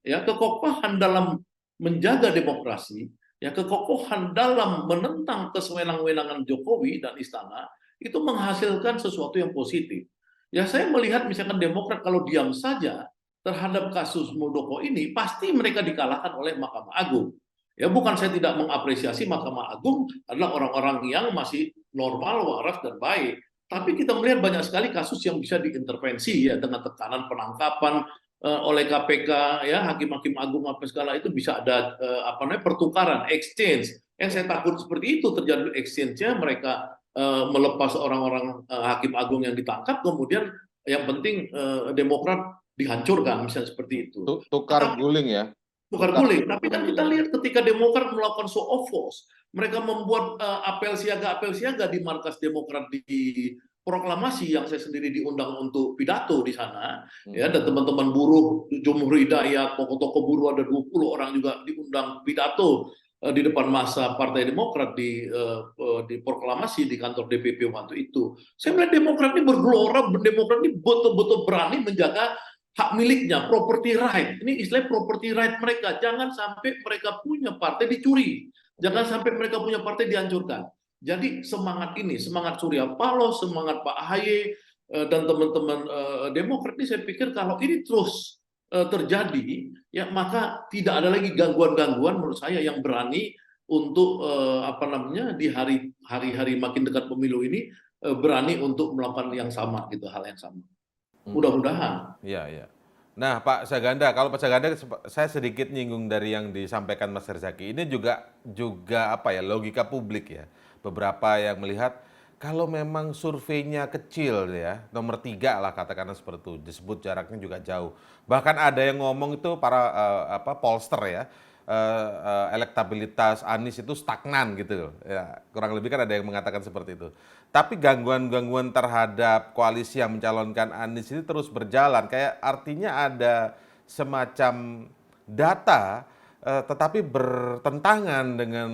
dalam menjaga demokrasi, ya kekokohan dalam menentang kesewenang-wenangan Jokowi dan istana itu menghasilkan sesuatu yang positif. Ya saya melihat misalkan Demokrat kalau diam saja terhadap kasus Muldoko ini pasti mereka dikalahkan oleh Mahkamah Agung. Ya bukan saya tidak mengapresiasi Mahkamah Agung adalah orang-orang yang masih normal, waras dan baik. Tapi kita melihat banyak sekali kasus yang bisa diintervensi ya dengan tekanan penangkapan oleh KPK, ya hakim-hakim agung apa segala itu bisa ada pertukaran, exchange. Yang saya takut seperti itu terjadi exchange-nya, mereka melepas orang-orang hakim agung yang ditangkap, kemudian yang penting Demokrat dihancurkan, misalnya seperti itu.
Tukar guling ya.
Tukar guling. Tapi kan kita lihat ketika Demokrat melakukan show of force, mereka membuat apel siaga di markas Demokrat di proklamasi yang saya sendiri diundang untuk pidato di sana, ya, dan teman-teman buruh, Jumhur Hidayat, tokoh-tokoh buruh ada 20 orang juga diundang pidato di depan masa Partai Demokrat di proklamasi di kantor DPP waktu itu. Saya melihat Demokrat ini bergelora, Demokrat ini betul-betul berani menjaga hak miliknya, property right. Ini istilah property right mereka. Jangan sampai mereka punya partai dicuri. Jangan sampai mereka punya partai dihancurkan. Jadi semangat ini, semangat Surya Paloh, semangat Pak AHY dan teman-teman Demokrat ini, saya pikir kalau ini terus terjadi, ya maka tidak ada lagi gangguan-gangguan menurut saya yang berani untuk di hari-hari makin dekat pemilu ini berani untuk melakukan yang sama gitu, hal yang sama. Mudah-mudahan.
Iya, iya. Nah, Pak Saganda, kalau Pak Saganda saya sedikit nyinggung dari yang disampaikan Mas Herzaki. Ini juga apa ya, logika publik ya. Beberapa yang melihat kalau memang surveinya kecil ya, nomor 3 lah katakanlah seperti itu, disebut jaraknya juga jauh. Bahkan ada yang ngomong itu para pollster ya, elektabilitas Anies itu stagnan gitu. Ya, kurang lebih kan ada yang mengatakan seperti itu. Tapi gangguan-gangguan terhadap koalisi yang mencalonkan Anies ini terus berjalan. Kayak artinya ada semacam data tetapi bertentangan dengan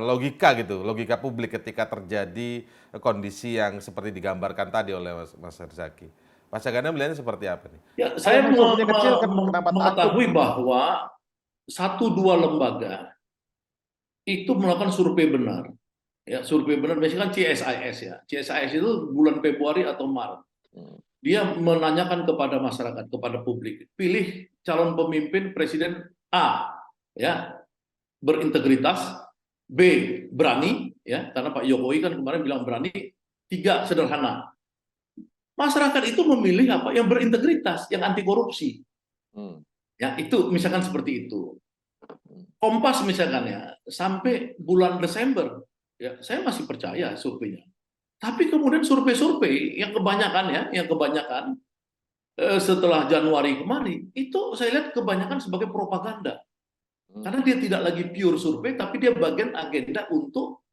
logika gitu, logika publik ketika terjadi kondisi yang seperti digambarkan tadi oleh Mas Herzaki. Pak Saganda melihatnya seperti apa nih?
Ya,
Kalau
saya
surveinya kecil, kenapa takut?
mengetahui bahwa satu dua lembaga itu melakukan survei benar. Ya, survei benar biasanya kan CSIS ya. CSIS itu bulan Februari atau Maret.
Hmm.
Dia menanyakan kepada masyarakat, kepada publik, pilih calon pemimpin presiden A, ya, berintegritas, B, berani, ya, karena Pak Jokowi kan kemarin bilang berani, 3, sederhana. Masyarakat itu memilih apa yang berintegritas, yang anti korupsi. Ya, itu misalkan seperti itu. Kompas misalkan ya, sampai bulan Desember, ya, saya masih percaya surveinya. Tapi kemudian survei-survei yang kebanyakan setelah Januari kemarin, itu saya lihat kebanyakan sebagai propaganda. Karena dia tidak lagi pure survei, tapi dia bagian agenda untuk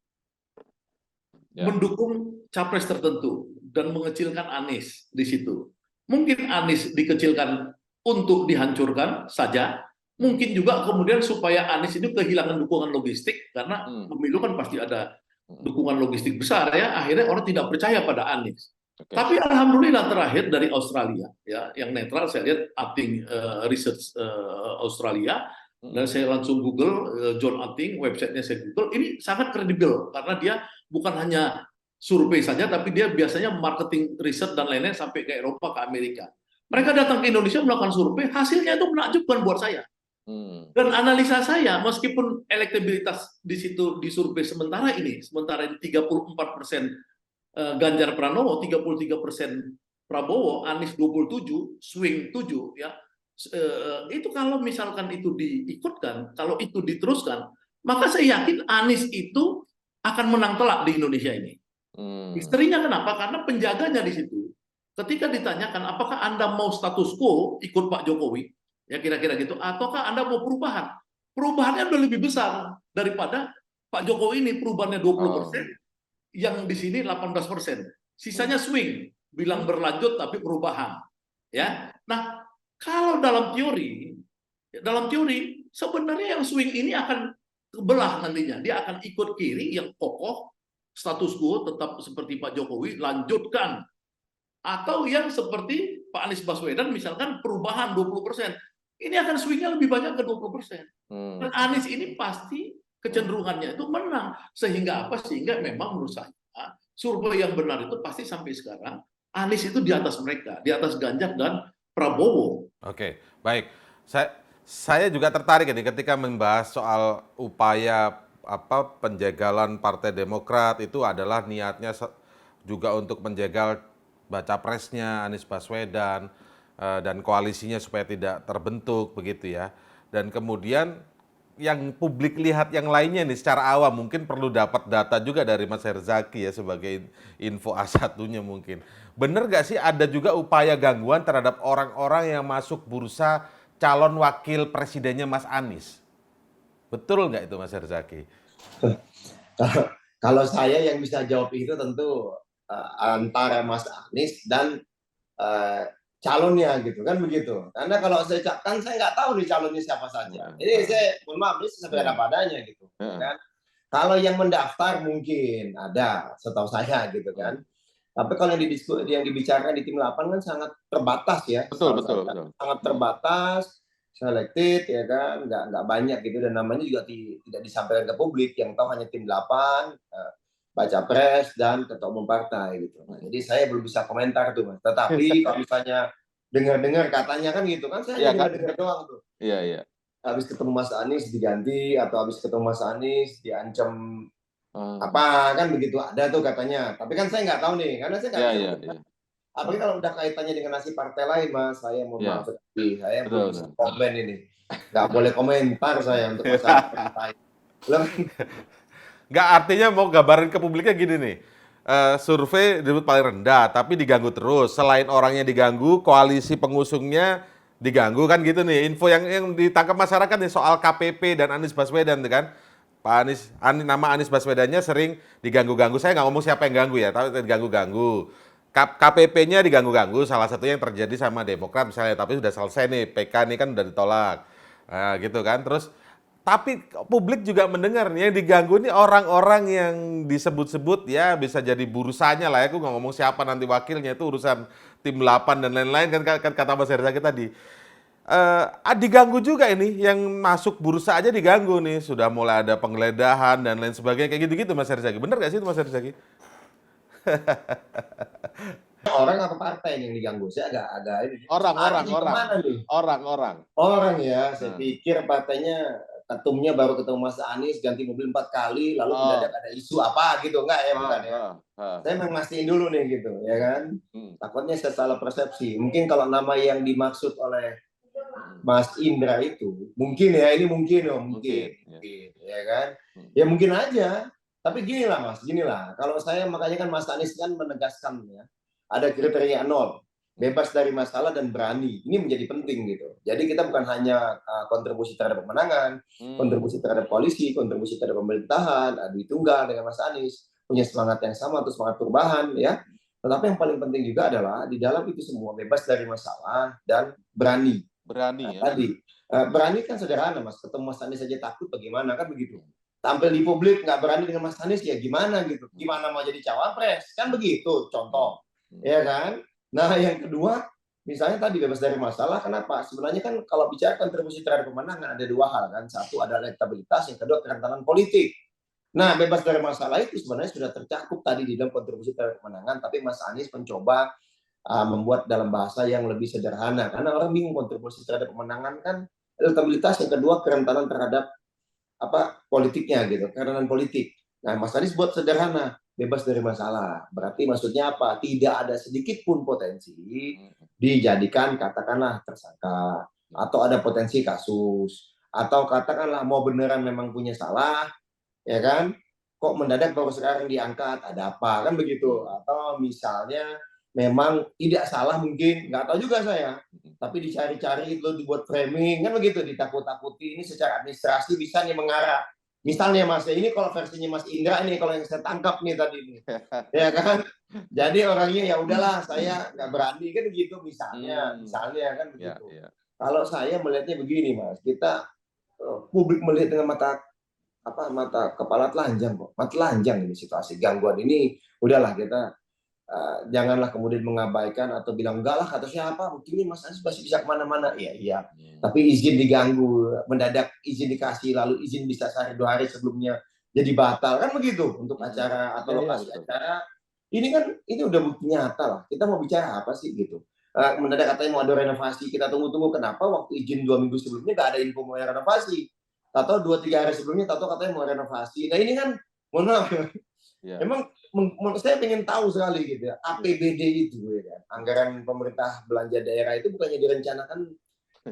mendukung capres tertentu dan mengecilkan Anies di situ. Mungkin Anies dikecilkan untuk dihancurkan saja, mungkin juga kemudian supaya Anies ini kehilangan dukungan logistik, karena pemilu kan pasti ada dukungan logistik besar ya, akhirnya orang tidak percaya pada Anies. Tapi alhamdulillah terakhir dari Australia ya, yang netral saya lihat Atting Research Australia, dan saya langsung Google John Atting, websitenya saya Google, ini sangat kredibel karena dia bukan hanya survei saja, tapi dia biasanya marketing riset dan lainnya sampai ke Eropa, ke Amerika. Mereka datang ke Indonesia melakukan survei, hasilnya itu menakjubkan buat saya. Dan analisa saya, meskipun elektabilitas di situ di survei sementara ini 34% Ganjar Pranowo, 33% Prabowo, Anies 27, swing 7 ya. Itu kalau misalkan itu diikutkan, kalau itu diteruskan, maka saya yakin Anies itu akan menang telak di Indonesia ini. Misterinya kenapa? Karena penjaganya di situ. Ketika ditanyakan apakah Anda mau status quo ikut Pak Jokowi, ya kira-kira gitu, ataukah Anda mau perubahan? Perubahannya udah lebih besar daripada Pak Jokowi ini, perubahannya 20%, yang di sini 18%. Sisanya swing, bilang berlanjut tapi perubahan. Ya. Nah, kalau dalam teori sebenarnya yang swing ini akan kebelah nantinya. Dia akan ikut kiri yang kokoh, status quo tetap seperti Pak Jokowi, lanjutkan. Atau yang seperti Pak Anies Baswedan misalkan perubahan 20%. Ini akan swingnya lebih banyak ke 20%. Dan Anies ini pasti kecenderungannya itu menang. Sehingga apa? Sehingga memang menurut saya survei yang benar itu pasti sampai sekarang Anies itu di atas mereka, di atas Ganjar dan Prabowo.
Oke, baik. Saya juga tertarik ini ketika membahas soal upaya penjagalan Partai Demokrat itu adalah niatnya juga untuk menjegal baca presnya Anies Baswedan dan koalisinya supaya tidak terbentuk begitu ya. Dan kemudian yang publik lihat yang lainnya nih secara awam mungkin perlu dapat data juga dari Mas Herzaki ya sebagai info A1-nya mungkin. Benar nggak sih ada juga upaya gangguan terhadap orang-orang yang masuk bursa calon wakil presidennya Mas Anies? Betul nggak itu Mas Herzaki?
Kalau saya yang bisa jawab itu tentu antara Mas Anies dan calonnya gitu kan begitu. Karena kalau saya kan saya nggak tahu nih calonnya siapa saja. Jadi saya mohon maaf ini sesuai apa adanya gitu. Kan? Kalau yang mendaftar mungkin ada, setahu saya gitu kan. Tapi kalau yang dibicarakan di tim 8 kan sangat terbatas ya.
Betul.
Sangat terbatas, selected ya kan, nggak banyak gitu dan namanya juga tidak disampaikan ke publik. Yang tahu hanya tim 8, baca pres dan ketua umum partai gitu. Nah, jadi saya belum bisa komentar tuh Mas. Tetapi kalau misalnya dengar-dengar katanya kan gitu kan saya dengar doang tuh.
Iya.
Habis ketemu Mas Anies diganti atau habis ketemu Mas Anies diancam apa kan begitu ada tuh katanya. Tapi kan saya nggak tahu nih karena saya nggak bisa Apalagi kalau udah kaitannya dengan nasib partai lain, Mas. Saya mohon
Ya,
maaf sekali, saya
betul,
belum bisa komen ini. Nggak boleh komentar saya untuk masalah partai. Belum.
Nggak, artinya mau gambarin ke publiknya gini nih. Survei disebut paling rendah, tapi diganggu terus. Selain orangnya diganggu, koalisi pengusungnya diganggu kan gitu nih. Info yang ditangkap masyarakat nih soal KPP dan Anies Baswedan tuh kan. Pak Anies, nama Anies Baswedannya sering diganggu-ganggu. Saya nggak ngomong siapa yang ganggu ya, tapi diganggu-ganggu. KPP-nya diganggu-ganggu, salah satunya yang terjadi sama Demokrat misalnya, tapi sudah selesai nih, PK nih kan udah ditolak. Nah, gitu kan. Terus tapi publik juga mendengar nih yang diganggu ini orang-orang yang disebut-sebut ya bisa jadi burusanya lah ya. Aku nggak ngomong siapa nanti wakilnya, itu urusan tim 8 dan lain-lain kan kata Mas Herzaki tadi. Diganggu juga ini yang masuk bursa aja diganggu nih. Sudah mulai ada penggeledahan dan lain sebagainya kayak gitu-gitu Mas Herzaki. Bener gak sih itu Mas Herzaki?
Orang apa partai yang diganggu? Saya agak ini.
Orang,
Arahnya kemana nih?
orang.
Orang ya, saya
Nah.
pikir partainya ketumnya baru ketemu Mas Anies ganti mobil 4 kali, lalu
Oh.
mendadak ada isu apa gitu, enggak ya, bukan ya?
Ah.
Saya memang mastiin dulu nih gitu, ya kan? Takutnya saya salah persepsi. Mungkin kalau nama yang dimaksud oleh Mas Indra itu, mungkin ya, ini mungkin
Mungkin,
ya kan? Ya mungkin aja. Tapi gini lah Mas, gini lah. Kalau saya makanya kan Mas Anies kan menegaskan ya, ada kriteria 0, bebas dari masalah dan berani. Ini menjadi penting gitu. Jadi kita bukan hanya kontribusi terhadap kemenangan, kontribusi terhadap koalisi, kontribusi terhadap pemerintahan, adu tunggal dengan Mas Anies, punya semangat yang sama atau semangat perubahan ya. Tetapi yang paling penting juga adalah di dalam itu semua bebas dari masalah dan berani.
Berani ya.
Tadi berani kan sederhana Mas, ketemu Mas Anies saja takut bagaimana kan begitu. Tampil di publik nggak berani dengan Mas Anies ya gimana gitu. Gimana mau jadi cawapres kan begitu contoh. Ya kan? Nah, yang kedua, misalnya tadi bebas dari masalah, kenapa? Sebenarnya kan kalau bicara kontribusi terhadap kemenangan ada 2 hal kan. Satu adalah elektabilitas, yang kedua kerentanan politik. Nah, bebas dari masalah itu sebenarnya sudah tercakup tadi di dalam kontribusi terhadap kemenangan, tapi Mas Anies mencoba membuat dalam bahasa yang lebih sederhana. Karena orang bingung kontribusi terhadap kemenangan kan elektabilitas, yang kedua kerentanan terhadap politiknya gitu, kerentanan politik. Nah, Mas Anies buat sederhana, bebas dari masalah. Berarti maksudnya apa? Tidak ada sedikit pun potensi dijadikan katakanlah tersangka, atau ada potensi kasus, atau katakanlah mau beneran memang punya salah, ya kan? Kok mendadak baru sekarang diangkat, ada apa? Kan begitu. Atau misalnya memang tidak salah mungkin, nggak tahu juga saya. Tapi dicari-cari itu dibuat framing, kan begitu, ditakut-takuti. Ini secara administrasi bisa nih mengarah. Misalnya Mas, ini kalau versinya Mas Indra ini kalau yang saya tangkap nih tadi nih, ya kan? Jadi orangnya ya udahlah, saya nggak berani kan begitu misalnya kan begitu. Kalau saya melihatnya begini Mas, kita publik melihat dengan mata kepala telanjang kok, mata telanjang ini situasi gangguan ini. Udahlah kita janganlah kemudian mengabaikan atau bilang enggak lah kata siapa, buktinya Mas Anies masih bisa kemana-mana. Iya. Tapi izin diganggu, mendadak izin dikasih, lalu izin bisa sehari 2 hari sebelumnya jadi batal kan begitu untuk acara atau lokasi acara. Ini kan ini udah bukti nyata lah. Kita mau bicara apa sih gitu? Mendadak katanya mau ada renovasi, kita tunggu-tunggu kenapa waktu izin 2 minggu sebelumnya nggak ada info mau renovasi? Atau 2-3 hari sebelumnya tahu katanya mau renovasi. Nah ini kan mohon maaf. Emang saya ingin tahu sekali gitu ya, APBD itu ya kan, anggaran pemerintah belanja daerah itu bukannya direncanakan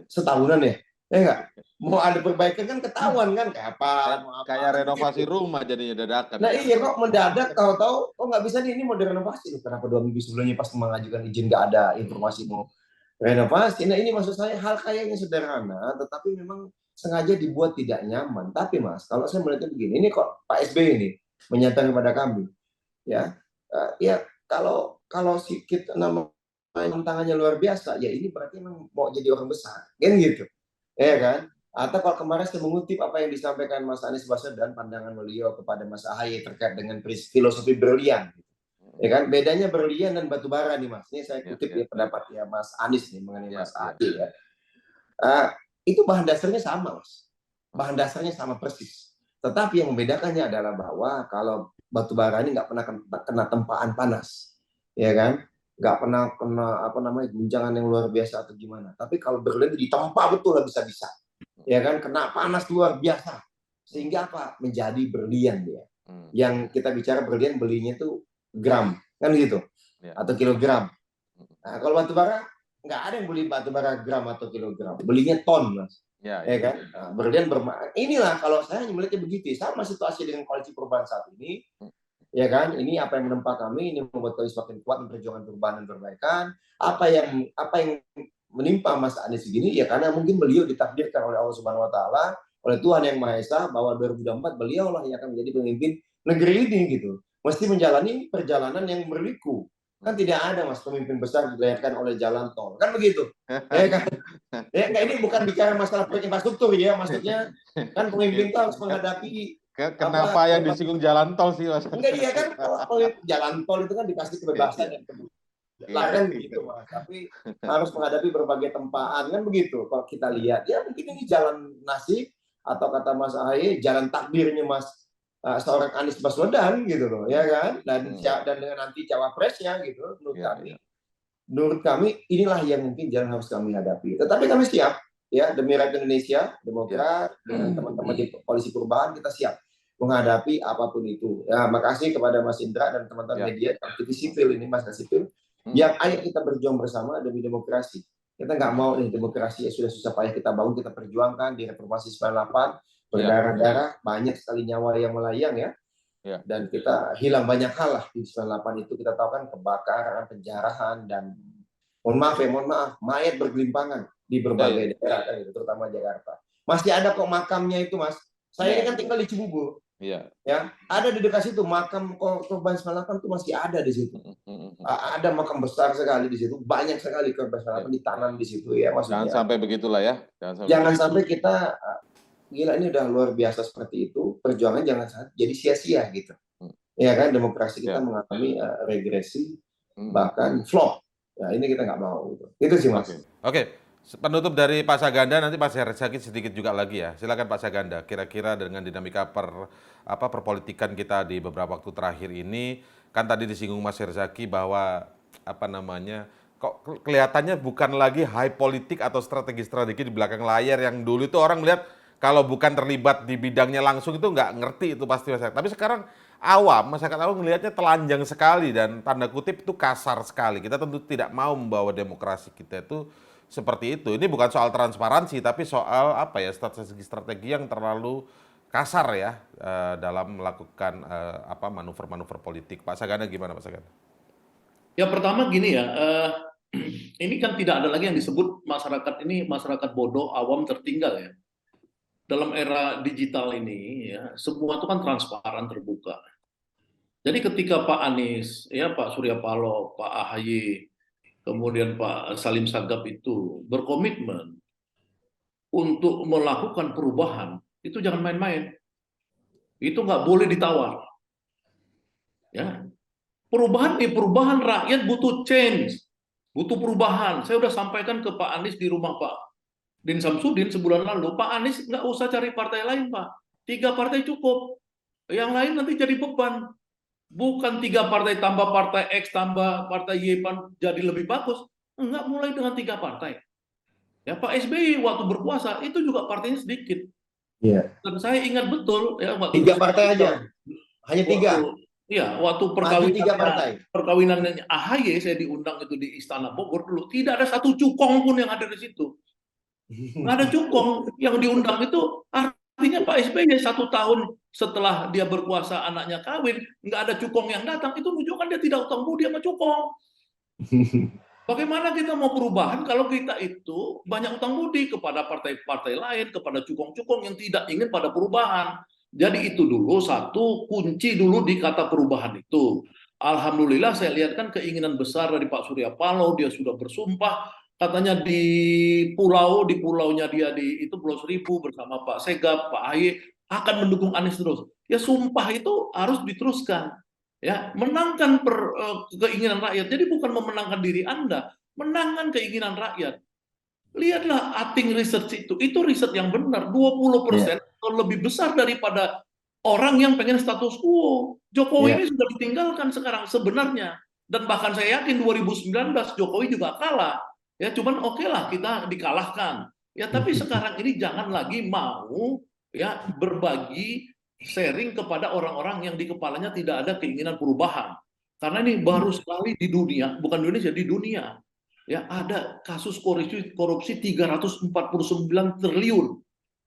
setahunan ya? Ya enggak? Mau ada perbaikan kan ketahuan kan kapan, mau apa.
Kayak renovasi rumah jadinya dadakan.
Nah iya kok mendadak tahu-tahu kok nggak bisa nih ini mau direnovasi loh. Kenapa 2 minggu sebelumnya pas mengajukan izin nggak ada informasi mau renovasi? Nah ini maksud saya hal kayaknya sederhana, tetapi memang sengaja dibuat tidak nyaman. Tapi Mas, kalau saya melihatnya begini, ini kok Pak SBY ini menyatakan kepada kami, ya kalau kita nama tantangannya luar biasa, ya ini berarti memang mau jadi orang besar, kan gitu, ya kan? Atau kalau kemarin saya mengutip apa yang disampaikan Mas Anies Baswedan, pandangan beliau kepada Mas AHY terkait dengan filosofi berlian, ya kan? Bedanya berlian dan batu bara nih Mas. Ini saya kutip ya pendapat ya Mas Anies nih mengenai Mas AHY ya. Itu bahan dasarnya sama Mas, bahan dasarnya sama persis. Tetapi yang membedakannya adalah bahwa kalau batu bara ini nggak pernah kena tempaan panas, ya kan? Nggak pernah kena guncangan yang luar biasa atau gimana. Tapi kalau berlian ditempa betul bisa-bisa, ya kan? Kena panas luar biasa, sehingga apa? Menjadi berlian dia. Yang kita bicara berlian belinya itu gram, kan gitu, atau kilogram. Nah, kalau batu bara nggak ada yang beli batu bara gram atau kilogram, belinya ton, Mas.
Ya,
Ya kan? Nah, berlian bermakna. Inilah kalau saya hanya melihatnya begitu. Sama situasi dengan koalisi perubahan saat ini. Ya kan? Ini apa yang menempa kami, ini membuat kami semakin kuat memperjuangkan perubahan dan perbaikan. Apa yang menimpa Mas Anies segini ya karena mungkin beliau ditakdirkan oleh Allah Subhanahu wa taala, oleh Tuhan Yang Maha Esa bahwa 2024 beliau lah yang akan menjadi pemimpin negeri ini gitu. Mesti menjalani perjalanan yang berliku. Kan tidak ada Mas pemimpin besar dilahirkan oleh jalan tol. Kan begitu. Ya kan? Ya, enggak, ini bukan bicara masalah proyek infrastruktur ya, maksudnya kan pemimpin itu harus menghadapi
Kenapa yang disinggung jalan tol sih, Mas?
enggak dia kan kalau jalan tol itu kan dikasih kebebasan dan kebebasan gitu Mas. Tapi harus menghadapi berbagai tempaan kan begitu. Kalau kita lihat ya mungkin ini jalan nasib atau kata Mas Ahaye jalan takdirnya Mas seorang Anies Baswedan gitu loh ya kan dan dengan nanti cawapresnya gitu menurut kami inilah yang mungkin jalan harus kami hadapi. Tetapi kami siap ya demi rakyat Indonesia, Demokrat dengan teman-teman di koalisi perubahan kita siap menghadapi apapun itu. Ya makasih kepada Mas Indra dan teman-teman media aktivis sipil ini Mas sipil yang ayo kita berjuang bersama demi demokrasi. Kita nggak mau nih demokrasi yang sudah susah payah kita bangun, kita perjuangkan di reformasi 98 berdarah-darah, banyak sekali nyawa yang melayang ya. Dan kita hilang banyak hal lah di 98 itu. Kita tahu kan kebakaran, penjarahan, dan mohon maaf, mayat bergelimpangan di berbagai daerah kan itu, terutama Jakarta. Masih ada kok makamnya itu Mas. Saya ini kan tinggal di Cibubur. Ya, ada di dekat situ makam korban 98 itu masih ada di situ. Ada makam besar sekali di situ, banyak sekali korban 98 ditanam di situ ya maksudnya.
Jangan sampai begitulah ya.
Jangan sampai kita gila ini udah luar biasa seperti itu, perjuangan jangan jadi sia-sia gitu. Ya kan demokrasi kita mengalami regresi bahkan flop. Ya ini kita nggak mau gitu. Itu sih Mas.
Oke. Penutup dari Pak Saganda, nanti Pak Herzaki sedikit juga lagi ya. Silakan Pak Saganda, kira-kira dengan dinamika perpolitikan kita di beberapa waktu terakhir ini, kan tadi disinggung Mas Herzaki bahwa kok kelihatannya bukan lagi high politik atau strategi-strategi di belakang layar yang dulu itu orang melihat kalau bukan terlibat di bidangnya langsung itu nggak ngerti itu pasti masyarakat. Tapi sekarang masyarakat awam melihatnya telanjang sekali dan tanda kutip itu kasar sekali. Kita tentu tidak mau membawa demokrasi kita itu seperti itu. Ini bukan soal transparansi, tapi soal strategi-strategi yang terlalu kasar ya dalam melakukan manuver-manuver politik. Pak Saganda gimana Pak Saganda?
Ya pertama gini ya, ini kan tidak ada lagi yang disebut masyarakat ini masyarakat bodoh, awam, tertinggal ya. Dalam era digital ini ya semua itu kan transparan, terbuka. Jadi ketika Pak Anies, ya Pak Surya Paloh, Pak Ahaye, kemudian Pak Salim Sagap itu berkomitmen untuk melakukan perubahan, itu jangan main-main. Itu nggak boleh ditawar. Ya, perubahan rakyat butuh change, butuh perubahan. Saya sudah sampaikan ke Pak Anies di rumah Pak Din Samsudin sebulan lalu, Pak Anies nggak usah cari partai lain Pak, 3 partai cukup, yang lain nanti jadi beban. Bukan 3 partai tambah partai X tambah partai Y jadi lebih bagus. Enggak, mulai dengan 3 partai. Ya Pak SBY waktu berkuasa itu juga partainya sedikit.
Iya.
Dan saya ingat betul ya waktu
3 partai aja. Hanya 3.
Iya, waktu perkawinannya AHY saya diundang itu di Istana Bogor dulu, tidak ada satu cukong pun yang ada di situ. Nggak ada cukong yang diundang itu, artinya Pak SBY 1 tahun setelah dia berkuasa anaknya kawin, nggak ada cukong yang datang, itu menunjukkan dia tidak utang budi sama cukong. Bagaimana kita mau perubahan kalau kita itu banyak utang budi kepada partai-partai lain, kepada cukong-cukong yang tidak ingin pada perubahan. Jadi itu dulu satu kunci dulu di kata perubahan itu. Alhamdulillah saya lihat kan keinginan besar dari Pak Surya Paloh, dia sudah bersumpah katanya di pulaunya dia di itu Pulau Seribu bersama Pak Segap, Pak Ahaye akan mendukung Anies terus. Ya sumpah itu harus diteruskan. Ya, menangkan keinginan rakyat. Jadi bukan memenangkan diri Anda, menangkan keinginan rakyat. Lihatlah Ating Research itu riset yang benar, 20% atau lebih besar daripada orang yang pengen status quo. Jokowi ini sudah ditinggalkan sekarang sebenarnya. Dan bahkan saya yakin 2019 Jokowi juga kalah. Ya cuman oke lah kita dikalahkan. Ya tapi sekarang ini jangan lagi mau ya berbagi sharing kepada orang-orang yang di kepalanya tidak ada keinginan perubahan. Karena ini baru sekali di dunia, bukan Indonesia, di dunia. ya ada kasus korupsi 349 triliun.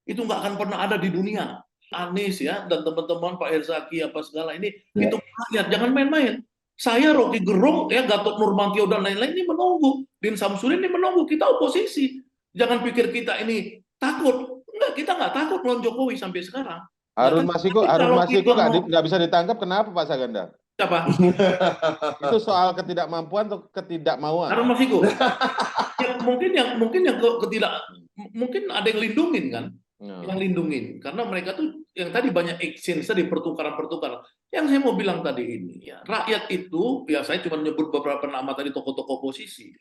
Itu nggak akan pernah ada di dunia. Anies ya dan teman-teman Pak Herzaki apa segala ini
Ya.
itu rakyat, jangan main-main. Saya, Rocky Gerung, ya Gatot Nurmantio dan lain-lain ini menunggu. Din Samsudin ini menunggu. Kita oposisi. Jangan pikir kita ini takut. Enggak, kita nggak takut melawan Jokowi sampai sekarang. Ya
Harun
kan?
Masiku,
Tapi
Harun
kalau
Masiku
kita mau
nggak bisa ditangkap, kenapa Pak Saganda?
siapa?
Itu soal ketidakmampuan atau ketidakmauan?
Harun Masiku. Ya, mungkin yang mungkin ada yang lindungin kan, yang lindungin karena mereka tuh yang tadi banyak exchange tadi pertukaran. Yang saya mau bilang tadi ini ya rakyat itu ya saya cuma nyebut beberapa nama tadi tokoh-tokoh oposisi.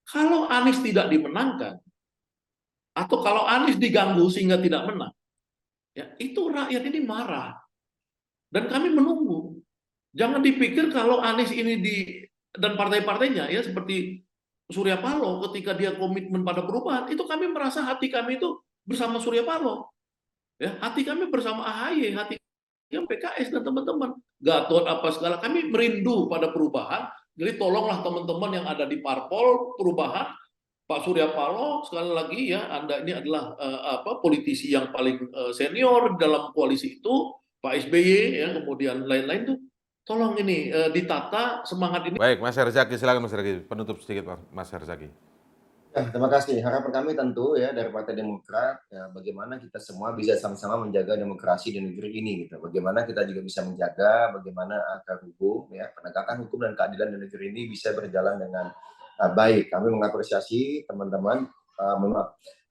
Kalau Anies tidak dimenangkan atau kalau Anies diganggu sehingga tidak menang, ya itu rakyat ini marah dan kami menunggu. Jangan dipikir kalau Anies ini dan partai-partainya ya seperti Surya Paloh ketika dia komitmen pada perubahan itu kami merasa hati kami itu bersama Surya Paloh ya hati kami bersama AHY, hati kami PKS dan teman-teman Gatot apa segala, kami merindu pada perubahan. Jadi tolonglah teman-teman yang ada di parpol perubahan, Pak Surya Paloh sekali lagi ya Anda ini adalah politisi yang paling senior dalam koalisi itu, Pak SBY ya kemudian lain-lain tuh tolong ini ditata semangat ini.
Baik, Mas Herzaki, silakan Mas Herzaki. Penutup sedikit, Mas Herzaki.
Ya, terima kasih. Harapan kami tentu ya dari Partai Demokrat ya, bagaimana kita semua bisa sama-sama menjaga demokrasi di negeri ini gitu. Bagaimana kita juga bisa menjaga bagaimana akar hukum ya, penegakan hukum dan keadilan di negeri ini bisa berjalan dengan baik. Kami mengapresiasi teman-teman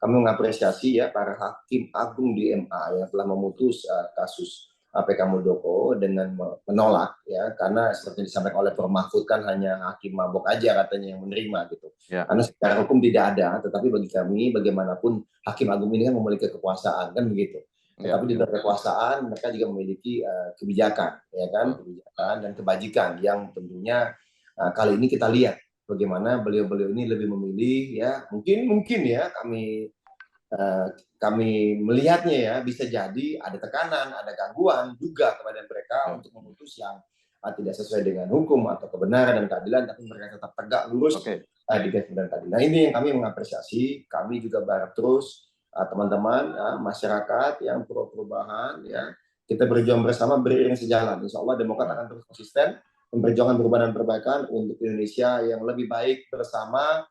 kami mengapresiasi ya para hakim agung di MA yang telah memutus kasus PK Muldoko dengan menolak ya karena seperti disampaikan oleh Prof Mahfud kan hanya hakim mabok aja katanya yang menerima gitu.
Ya.
Karena secara hukum tidak ada, tetapi bagi kami bagaimanapun hakim agung ini kan memiliki kekuasaan kan begitu. Tetapi di luar kekuasaan mereka juga memiliki kebijakan ya kan, kebijakan dan kebajikan yang tentunya kali ini kita lihat bagaimana beliau-beliau ini lebih memilih ya mungkin ya kami melihatnya ya bisa jadi ada tekanan, ada gangguan juga kepada mereka untuk memutus yang tidak sesuai dengan hukum atau kebenaran dan keadilan, tapi mereka tetap tegak lurus di garis kebenaran tadi. Nah ini yang kami mengapresiasi, kami juga berharap terus teman-teman masyarakat yang pro perubahan ya kita berjuang bersama beriring sejalan. Insya Allah Demokrat akan terus konsisten memperjuangkan perubahan dan perbaikan untuk Indonesia yang lebih baik bersama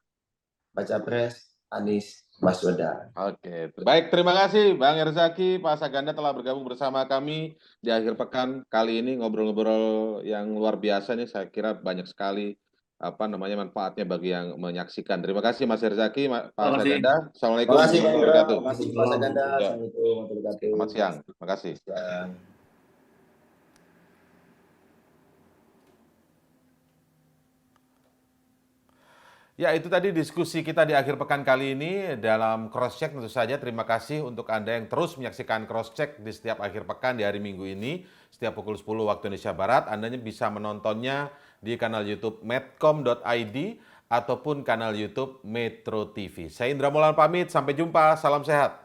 Baca Pres Anies Baswedan.
Oke, baik, terima kasih Bang Herzaki, Pak Saganda telah bergabung bersama kami di akhir pekan kali ini, ngobrol-ngobrol yang luar biasa nih, saya kira banyak sekali manfaatnya bagi yang menyaksikan. Terima kasih Mas Herzaki, Pak Saganda. Assalamualaikum
Terima kasih Bang
warahmatullahi
Indra,
wabarakatuh.
terima kasih Pak Saganda, Assalamualaikum warahmatullahi wabarakatuh.
Selamat siang, terima kasih.
Ya, itu tadi diskusi kita di akhir pekan kali ini dalam cross check. Tentu saja terima kasih untuk Anda yang terus menyaksikan cross check di setiap akhir pekan di hari Minggu ini setiap pukul 10 waktu Indonesia Barat. Anda bisa menontonnya di kanal YouTube medcom.id ataupun kanal YouTube Metro TV. Saya Indra Maulana pamit, sampai jumpa, salam sehat.